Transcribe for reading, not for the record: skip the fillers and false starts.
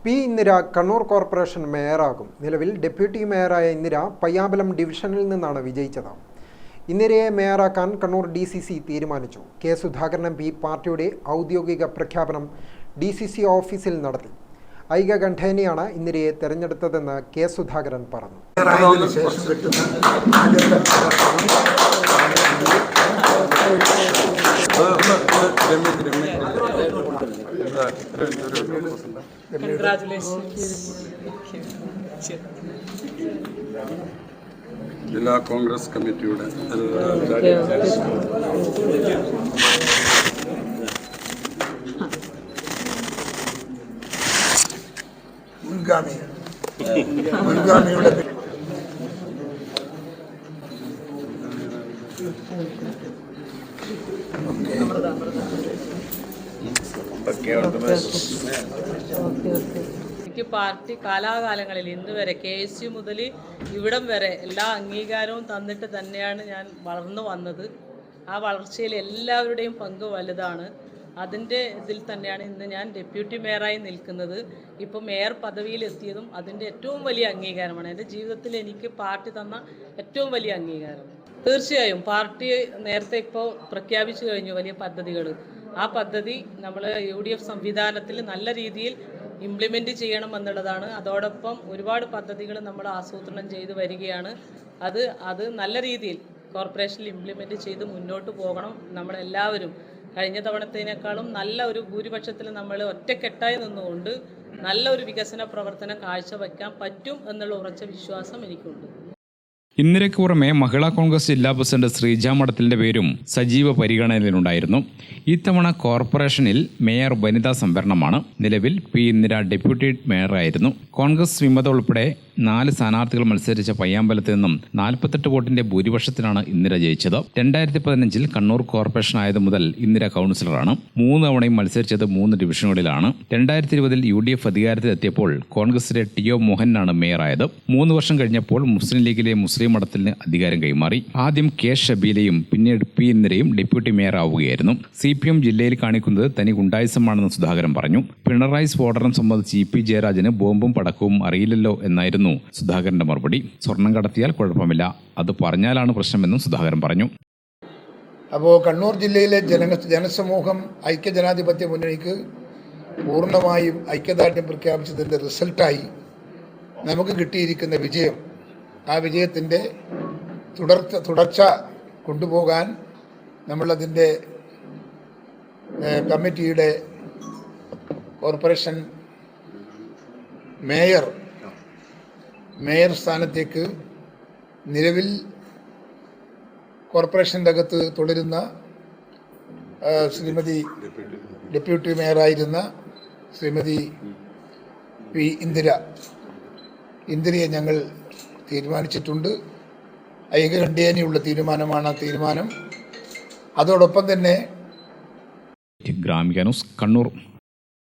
P Indira Kannur corporation മേയറാകും. നിലവിൽ deputy മേയറായ ഇന്ദിര പയ്യാമ്പലം ഡിവിഷനിൽ നിന്നാണ് വിജയിച്ചത്. ഇന്ദിരയെ മേയറാക്കാൻ കണ്ണൂർ DCC തീരുമാനിച്ചു. കെ സുധാകരൻ MP പാർട്ടിയുടെ ഔദ്യോഗിക പ്രഖ്യാപനം DCC ഓഫീസിൽ നടത്തി. ഐകകണ്ഠേനയാണ് ഇന്ദിരയെ തെരഞ്ഞെടുത്തതെന്ന് കെ സുധാകരൻ പറഞ്ഞു. ജില്ലാ കോൺഗ്രസ് കമ്മിറ്റിയുടെ മുൻഗാമിയുടെ എനിക്ക് പാർട്ടി കാലാകാലങ്ങളിൽ ഇന്ന് വരെ KSU മുതൽ ഇവിടം വരെ എല്ലാ അംഗീകാരവും തന്നിട്ട് തന്നെയാണ് ഞാൻ വളർന്നു വന്നത്. ആ വളർച്ചയിൽ എല്ലാവരുടെയും പങ്ക് വലുതാണ്. അതിൻ്റെ ഇതിൽ തന്നെയാണ് ഇന്ന് ഞാൻ ഡെപ്യൂട്ടി മേയറായി നിൽക്കുന്നത്. ഇപ്പോൾ മേയർ പദവിയിലെത്തിയതും അതിൻ്റെ ഏറ്റവും വലിയ അംഗീകാരമാണ്. എൻ്റെ ജീവിതത്തിൽ എനിക്ക് പാർട്ടി തന്ന ഏറ്റവും വലിയ അംഗീകാരം. തീർച്ചയായും പാർട്ടി നേരത്തെ ഇപ്പോൾ പ്രഖ്യാപിച്ചു കഴിഞ്ഞു വലിയ പദ്ധതികൾ. ആ പദ്ധതി നമ്മൾ UDF സംവിധാനത്തിൽ നല്ല രീതിയിൽ ഇംപ്ലിമെൻ്റ് ചെയ്യണമെന്നുള്ളതാണ്. അതോടൊപ്പം ഒരുപാട് പദ്ധതികൾ നമ്മൾ ആസൂത്രണം ചെയ്ത് വരികയാണ്. അത് നല്ല രീതിയിൽ കോർപ്പറേഷനിൽ ഇംപ്ലിമെൻ്റ് ചെയ്ത് മുന്നോട്ട് പോകണം. നമ്മളെല്ലാവരും കഴിഞ്ഞ തവണത്തേനേക്കാളും നല്ല ഒരു ഭൂരിപക്ഷത്തിൽ നമ്മൾ ഒറ്റക്കെട്ടായി നിന്നുകൊണ്ട് നല്ല ഒരു വികസന പ്രവർത്തനം കാഴ്ചവെക്കാൻ പറ്റും എന്നുള്ള ഉറച്ച വിശ്വാസം എനിക്കുണ്ട്. ഇന്ദിരയ്ക്ക് പുറമെ മഹിളാ കോൺഗ്രസ് ജില്ലാ പ്രസിഡന്റ് ശ്രീജ മഠത്തിലിന്റെ പേരും സജീവ പരിഗണനയിലുണ്ടായിരുന്നു. ഇത്തവണ കോർപ്പറേഷനിൽ മേയർ വനിതാ സംവരണമാണ്. നിലവിൽ പി ഇന്ദിര ഡെപ്യൂട്ടി മേയറായിരുന്നു. കോൺഗ്രസ് വിമത ഉൾപ്പെടെ 4 സ്ഥാനാർത്ഥികൾ മത്സരിച്ച പയ്യാമ്പലത്ത് നിന്നും 48 വോട്ടിന്റെ ഭൂരിപക്ഷത്തിനാണ് ഇന്ദിര ജയിച്ചത്. 2015 കണ്ണൂർ കോർപ്പറേഷൻ ആയത് മുതൽ ഇന്ദിര കൗൺസിലറാണ്. 3 തവണയും മത്സരിച്ചത് 3 ഡിവിഷനുകളിലാണ്. 2020 UDF അധികാരത്തിലെത്തിയപ്പോൾ കോൺഗ്രസിലെ TO മോഹനാണ് മേയറായത്. 3 വർഷം കഴിഞ്ഞപ്പോൾ മുസ്ലിം ലീഗിലെ മുസ്ലിം മഠത്തിന് അധികാരം കൈമാറി. ആദ്യം K ഷബീലയും പിന്നീട് പി ഇന്ദിരയും ഡെപ്യൂട്ടി മേയർ ആവുകയായിരുന്നു. CPM ജില്ലയിൽ കാണിക്കുന്നത് തനി ഗുണ്ടായിസമാണെന്ന് സുധാകരൻ പറഞ്ഞു. പിണറായി സ്ഫോടനം സംബന്ധിച്ച് EP ജയരാജന് ബോംബും പടക്കവും അറിയില്ലല്ലോ എന്നായിരുന്നു സുധാകരന്റെ മറുപടി. സ്വർണം കടത്തിയാൽ കുഴപ്പമില്ല, അത് പറഞ്ഞാലാണ് പ്രശ്നമെന്നും സുധാകരൻ പറഞ്ഞു. അപ്പോൾ കണ്ണൂർ ജില്ലയിലെ ജനസമൂഹം ഐക്യജനാധിപത്യ മുന്നണിക്ക് പൂർണ്ണമായും ഐക്യദാർഢ്യം പ്രഖ്യാപിച്ചതിൻ്റെ റിസൾട്ടായി നമുക്ക് കിട്ടിയിരിക്കുന്ന വിജയം, ആ വിജയത്തിൻ്റെ തുടർച്ച കൊണ്ടുപോകാൻ നമ്മളതിൻ്റെ കമ്മിറ്റിയുടെ കോർപ്പറേഷൻ മേയർ സ്ഥാനത്തേക്ക് നിലവിൽ കോർപ്പറേഷൻ്റെ അകത്ത് തുടരുന്ന ഡെപ്യൂട്ടി മേയറായിരുന്ന ശ്രീമതി പി ഇന്ദിരയെ ഞങ്ങൾ തീരുമാനിച്ചിട്ടുണ്ട്. ഐകകണ്ഠേനയുള്ള തീരുമാനമാണ് ആ തീരുമാനം. അതോടൊപ്പം തന്നെ ഗ്രാമിക ന്യൂസ് കണ്ണൂർ.